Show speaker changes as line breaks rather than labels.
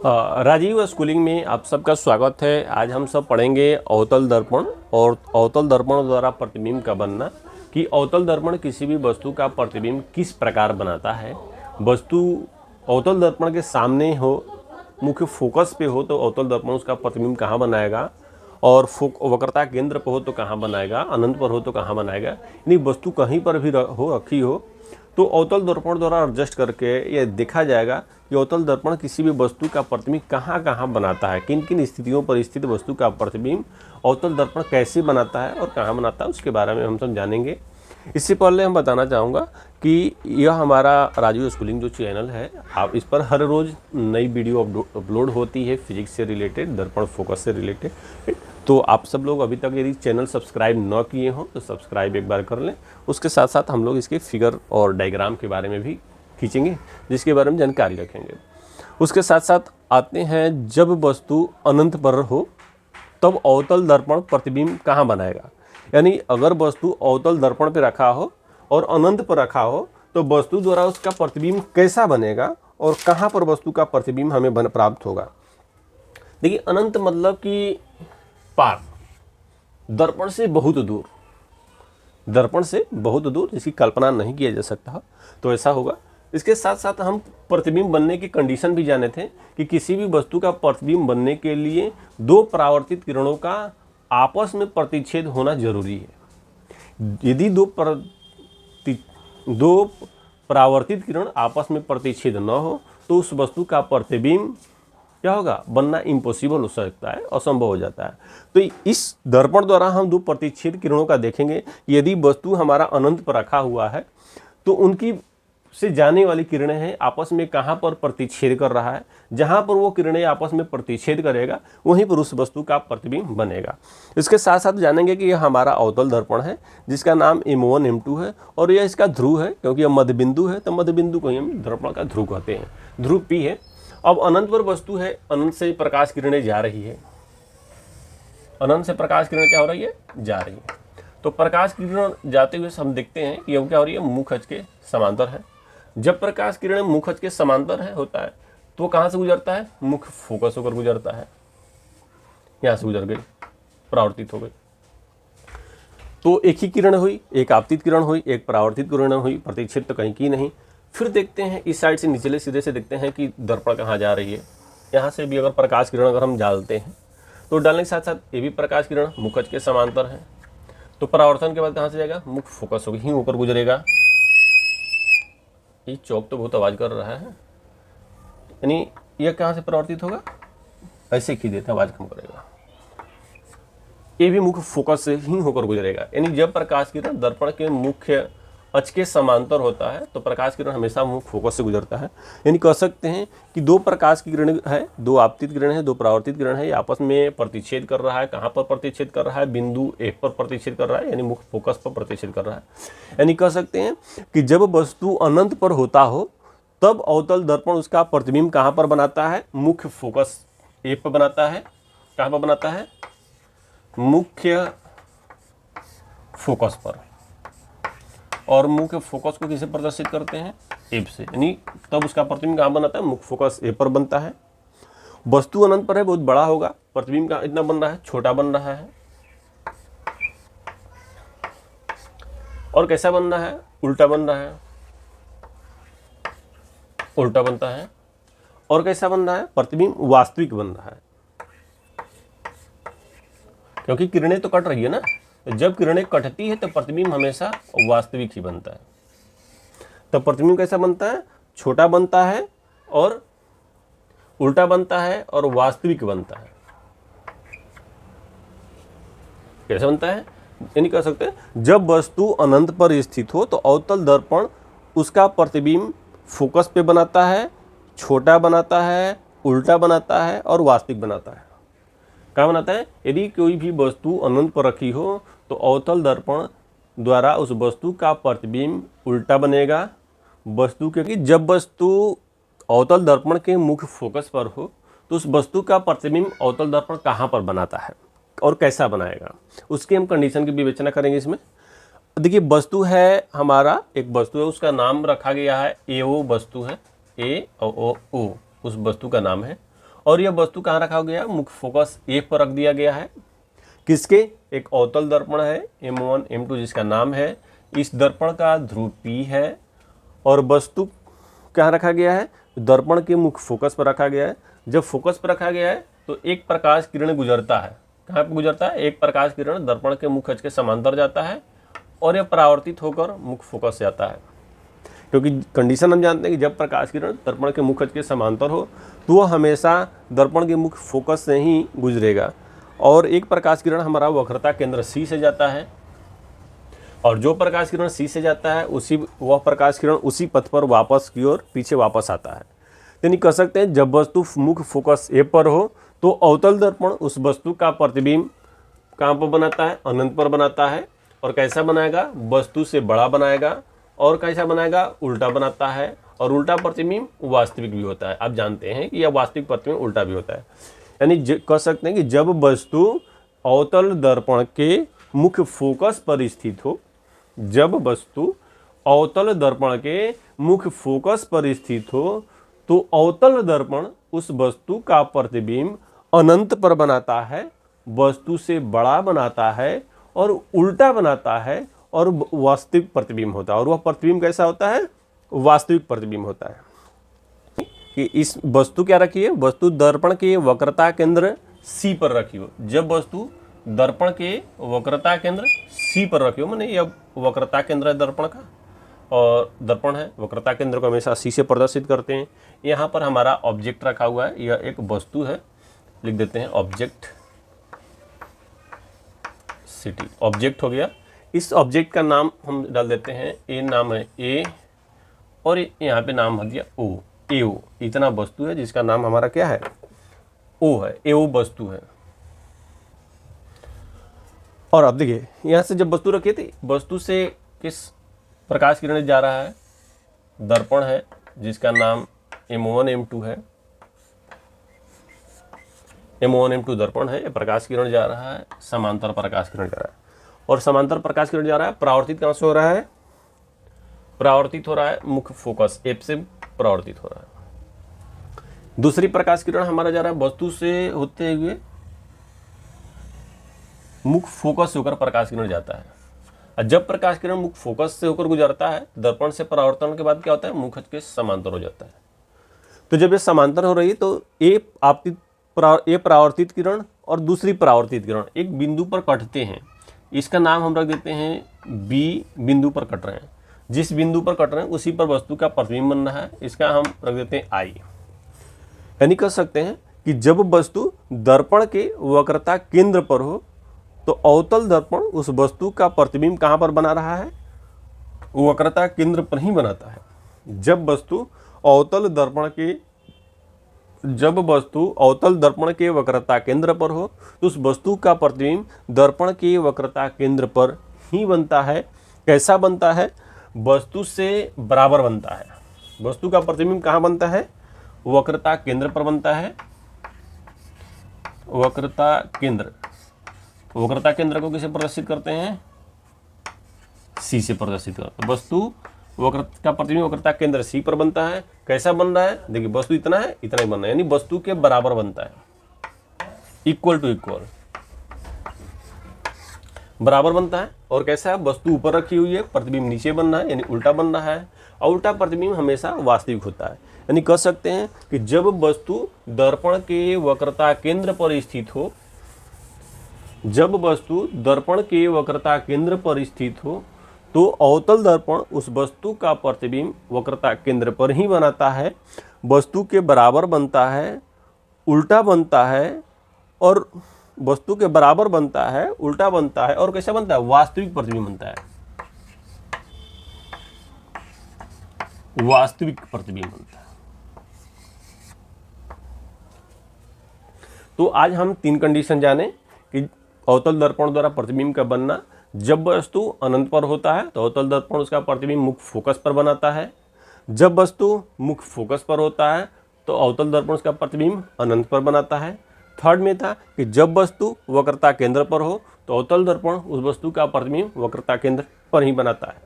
Rajiv schooling में आप सबका स्वागत है। आज हम सब पढ़ेंगे अवतल दर्पण और अवतल दर्पण द्वारा प्रतिबिंब का बनना, कि अवतल दर्पण किसी भी वस्तु का प्रतिबिंब किस प्रकार बनाता है। वस्तु अवतल दर्पण के सामने हो, मुख्य फोकस पे हो तो अवतल दर्पण उसका प्रतिबिंब कहाँ बनाएगा, और वक्रता केंद्र पर हो तो कहाँ बनाएगा, अनंत पर हो तो कहाँ बनाएगा। यानी वस्तु कहीं पर भी रखी हो तो अवतल दर्पण द्वारा एडजस्ट करके ये देखा जाएगा कि अवतल दर्पण किसी भी वस्तु का प्रतिबिंब कहाँ कहाँ बनाता है, किन किन स्थितियों पर स्थित वस्तु का प्रतिबिंब अवतल दर्पण कैसे बनाता है और कहाँ बनाता है, उसके बारे में हम सब जानेंगे। इससे पहले हम बताना चाहूँगा कि यह हमारा राजीव स्कूलिंग जो चैनल है, आप इस पर हर रोज़ नई वीडियो अपलोड होती है फिजिक्स से रिलेटेड, दर्पण फोकस से रिलेटेड। तो आप सब लोग अभी तक यदि चैनल सब्सक्राइब न किए हों तो सब्सक्राइब एक बार कर लें। उसके साथ साथ हम लोग इसके फिगर और डायग्राम के बारे में भी खींचेंगे, जिसके बारे में जानकारी रखेंगे। उसके साथ साथ आते हैं, जब वस्तु अनंत पर हो तब अवतल दर्पण प्रतिबिंब कहाँ बनाएगा। यानी अगर वस्तु अवतल दर्पण पर रखा हो और अनंत पर रखा हो तो वस्तु द्वारा उसका प्रतिबिंब कैसा बनेगा और कहाँ पर वस्तु का प्रतिबिंब हमें प्राप्त होगा। देखिए, अनंत मतलब कि पार, दर्पण से बहुत दूर, दर्पण से बहुत दूर, जिसकी कल्पना नहीं किया जा सकता, तो ऐसा होगा। इसके साथ साथ हम प्रतिबिंब बनने की कंडीशन भी जाने थे कि किसी भी वस्तु का प्रतिबिंब बनने के लिए दो परावर्तित किरणों का आपस में प्रतिच्छेद होना जरूरी है। यदि दो परावर्तित किरण आपस में प्रतिच्छेद न हो तो उस वस्तु का प्रतिबिंब क्या होगा, बनना इम्पॉसिबल हो सकता है, असंभव हो जाता है। तो इस दर्पण द्वारा हम दो प्रतिच्छेद किरणों का देखेंगे। यदि वस्तु हमारा अनंत पर रखा हुआ है तो उनकी से जाने वाली किरणें हैं आपस में कहाँ पर प्रतिच्छेद कर रहा है, जहाँ पर वो किरणें आपस में प्रतिच्छेद करेगा वहीं पर उस वस्तु का प्रतिबिंब बनेगा। इसके साथ साथ जानेंगे कि यह हमारा अवतल दर्पण है, जिसका नाम M1 M2 है, और यह इसका ध्रुव है, क्योंकि यह मध्यबिंदु है तो मध्यबिंदु को ही हम दर्पण का ध्रुव कहते हैं। ध्रुव P है। अब अनंत पर वस्तु है, अनंत से प्रकाश किरणें जा रही है, अनंत से प्रकाश किरण क्या हो रही है, जा रही है। तो प्रकाश किरण जाते हुए हम देखते हैं कि अब क्या हो रही है, मुख अक्ष के समांतर है। जब प्रकाश किरण मुख अक्ष के समांतर है होता है तो कहाँ से गुजरता है, मुख्य फोकस होकर गुजरता है, यहाँ से गुजर गई, परावर्तित हो गई। तो एक ही किरण हुई, एक आपतित किरण हुई, एक परावर्तित किरण हुई, प्रतिच्छेद तो कहीं की नहीं। फिर देखते हैं इस साइड से निचले सिरे से देखते हैं कि दर्पण कहाँ जा रही है। यहाँ से भी अगर प्रकाश किरण अगर हम डालते हैं तो डालने के साथ साथ ये भी प्रकाश किरण मुख अक्ष के समांतर है, तो परावर्तन के बाद कहाँ से जाएगा, मुख्य फोकस होगी ही होकर गुजरेगा। ये चौक तो बहुत आवाज़ कर रहा है, यानी यह कहाँ से परावर्तित होगा, ऐसे खींच देते हैं, आवाज़ कम करेगा। ये भी मुख्य फोकस से ही होकर गुजरेगा। यानी जब प्रकाश किरण दर्पण के मुख्य अक्ष के समांतर होता है तो प्रकाश किरण हमेशा मुख्य फोकस से गुजरता है। यानी कह सकते हैं कि दो प्रकाश की किरण है, दो आपतित किरण है, दो परावर्तित किरण है, ये आपस में प्रतिच्छेद कर रहा है। कहाँ पर प्रतिच्छेद कर रहा है, बिंदु एक पर प्रतिच्छेद कर रहा है, यानी मुख्य फोकस पर प्रतिच्छेद कर रहा है। यानी कह सकते हैं कि जब वस्तु अनंत पर होता हो तब अवतल दर्पण उसका प्रतिबिंब कहाँ पर बनाता है, मुख्य फोकस ए पर बनाता है। कहाँ पर बनाता है, मुख्य फोकस पर। और मुख्य फोकस को किसे प्रदर्शित करते हैं, एफ से, यानी तब उसका प्रतिबिंब कहाँ बनाता है, मुख्य फोकस ए पर बनता है। वस्तु अनंत पर है, बहुत बड़ा होगा, प्रतिबिंब का इतना बन रहा है, छोटा बन रहा है। और कैसा बन रहा है, उल्टा बन रहा है, उल्टा बनता है। और कैसा बन रहा है, प्रतिबिंब वास्तविक बन रहा है, क्योंकि किरणें तो कट रही है ना। जब किरणें कटती है तो प्रतिबिंब हमेशा वास्तविक ही बनता है। तो प्रतिबिंब कैसा बनता है, छोटा बनता है और उल्टा बनता है और वास्तविक बनता है। कैसे बनता है, यानी कह सकते हैं जब वस्तु अनंत पर स्थित हो तो अवतल दर्पण उसका प्रतिबिंब फोकस पे बनाता है, छोटा बनाता है, उल्टा बनाता है और वास्तविक बनाता है। क्या बनाता है, यदि कोई भी वस्तु अनंत पर रखी हो तो अवतल दर्पण द्वारा उस वस्तु का प्रतिबिंब उल्टा बनेगा। वस्तु, क्योंकि जब वस्तु अवतल दर्पण के मुख्य फोकस पर हो तो उस वस्तु का प्रतिबिंब अवतल दर्पण कहाँ पर बनाता है और कैसा बनाएगा, उसकी हम कंडीशन की विवेचना करेंगे इसमें। देखिए, वस्तु है हमारा, एक वस्तु है, उसका नाम रखा गया है ए ओ वस्तु है, ए ओ उस वस्तु का नाम है। और यह वस्तु कहाँ रखा गया, मुख्य फोकस ए पर रख दिया गया है। किसके, एक अवतल दर्पण है M1 M2 जिसका नाम है। इस दर्पण का ध्रुव P है और वस्तु कहाँ रखा गया है, दर्पण के मुख्य फोकस पर रखा गया है। जब फोकस पर रखा गया है तो एक प्रकाश किरण गुजरता है, कहाँ पे गुजरता है, एक प्रकाश किरण दर्पण के मुख्य अक्ष के समांतर जाता है और यह परावर्तित होकर मुख्य फोकस से आता है। क्योंकि कंडीशन हम जानते हैं कि जब प्रकाश किरण दर्पण के मुख्य अक्ष के समांतर हो तो वह हमेशा दर्पण के मुख्य फोकस से ही गुजरेगा। और एक प्रकाश किरण हमारा वक्रता केंद्र C से जाता है और जो प्रकाश किरण C से जाता है वह प्रकाश किरण उसी पथ पर वापस की ओर पीछे वापस आता है। यानी कह सकते हैं जब वस्तु मुख्य फोकस A पर हो तो अवतल दर्पण उस वस्तु का प्रतिबिंब कहाँ पर बनाता है, अनंत पर बनाता है। और कैसा बनाएगा, वस्तु से बड़ा बनाएगा। और कैसा बनाएगा, उल्टा बनाता है। और उल्टा प्रतिबिंब वास्तविक भी होता है। आप जानते हैं कि यह वास्तविक प्रतिबिंब उल्टा भी होता है। यानी कह सकते हैं कि जब वस्तु अवतल दर्पण के मुख्य फोकस पर स्थित हो, जब वस्तु अवतल दर्पण के मुख्य फोकस पर स्थित हो तो अवतल दर्पण उस वस्तु का प्रतिबिंब अनंत पर बनाता है, वस्तु से बड़ा बनाता है और उल्टा बनाता है और वास्तविक प्रतिबिंब होता है। और वह प्रतिबिंब कैसा होता है, वास्तविक प्रतिबिंब होता है। कि इस वस्तु क्या रखी है, वस्तु दर्पण के वक्रता केंद्र C पर रखी हो। जब वस्तु दर्पण के वक्रता केंद्र C पर रखी हो, माने यह वक्रता केंद्र है दर्पण का और दर्पण है, वक्रता केंद्र को हमेशा C से प्रदर्शित करते हैं। यहाँ पर हमारा ऑब्जेक्ट रखा हुआ है, यह एक वस्तु है, लिख देते हैं ऑब्जेक्ट सिटी। ऑब्जेक्ट हो गया। इस ऑब्जेक्ट का नाम हम डाल देते हैं, ए नाम है ए और यहाँ पे नाम हो दिया ओ, एओ। इतना वस्तु है जिसका नाम हमारा क्या है, ओ है, एओ वस्तु है। और अब देखिए यहाँ से जब वस्तु रखी थी, वस्तु से किस प्रकाश किरण जा रहा है, दर्पण है जिसका नाम M1 M2 है। M1 M2 दर्पण है, प्रकाश किरण जा रहा है, समांतर प्रकाश किरण जा रहा है। और समांतर प्रकाश किरण जा रहा है, परावर्तित कहाँ से हो रहा है, परावर्तित हो रहा है मुख्य फोकस F से परावर्तित हो रहा है। दूसरी प्रकाश किरण हमारा जा रहा है वस्तु से होते हुए मुख्य फोकस से होकर प्रकाश किरण जाता है। और जब प्रकाश किरण मुख्य फोकस से होकर गुजरता है, दर्पण से परावर्तन के बाद क्या होता है, मुख्य के समांतर हो जाता है। तो जब ये समांतर हो रही है तो ए परावर्तित किरण और दूसरी परावर्तित किरण एक बिंदु पर कटते हैं। इसका नाम हम रख देते हैं बी, बिंदु पर कट रहे हैं। जिस बिंदु पर कट रहे हैं उसी पर वस्तु का प्रतिबिंब बन रहा है, इसका हम रख देते हैं आई। यानी कह सकते हैं कि जब वस्तु दर्पण के वक्रता केंद्र पर हो तो अवतल दर्पण उस वस्तु का प्रतिबिंब कहाँ पर बना रहा है, वक्रता केंद्र पर ही बनाता है। जब वस्तु अवतल दर्पण के वक्रता केंद्र पर हो तो उस वस्तु का प्रतिबिंब दर्पण के वक्रता केंद्र पर ही बनता है। कैसा बनता है, वस्तु से बराबर बनता है। वस्तु का प्रतिबिंब कहाँ बनता है, वक्रता केंद्र पर बनता है। वक्रता केंद्र को किसे प्रदर्शित करते हैं, C से प्रदर्शित करते हैं। वस्तु वक्र का प्रतिबिंब वक्रता केंद्र C पर बनता है। कैसा बन रहा है, देखिए वस्तु इतना है, इतना ही बनना है, यानी वस्तु के बराबर बनता है, इक्वल टू इक्वल बराबर बनता है। और कैसा है, वस्तु ऊपर रखी हुई है, प्रतिबिंब नीचे बन रहा है, यानी उल्टा बन रहा है। और उल्टा प्रतिबिंब हमेशा वास्तविक होता है। यानी कह सकते हैं कि जब वस्तु दर्पण के वक्रता केंद्र पर स्थित हो, जब वस्तु दर्पण के वक्रता केंद्र पर स्थित हो तो अवतल दर्पण उस वस्तु का प्रतिबिंब वक्रता केंद्र पर ही बनाता है, वस्तु के बराबर बनता है, उल्टा बनता है और वस्तु के बराबर बनता है, उल्टा बनता है और कैसा बनता है, वास्तविक प्रतिबिंब बनता है, वास्तविक प्रतिबिंब बनता है। तो आज हम 3 कंडीशन जाने कि अवतल दर्पण द्वारा प्रतिबिंब का बनना। जब वस्तु अनंत पर होता है तो अवतल दर्पण उसका प्रतिबिंब मुख्य फोकस पर बनाता है। जब वस्तु मुख्य फोकस पर होता है तो अवतल दर्पण उसका प्रतिबिंब अनंत पर बनाता है। थर्ड में था कि जब वस्तु वक्रता केंद्र पर हो तो अवतल दर्पण उस वस्तु का प्रतिबिंब वक्रता केंद्र पर ही बनाता है।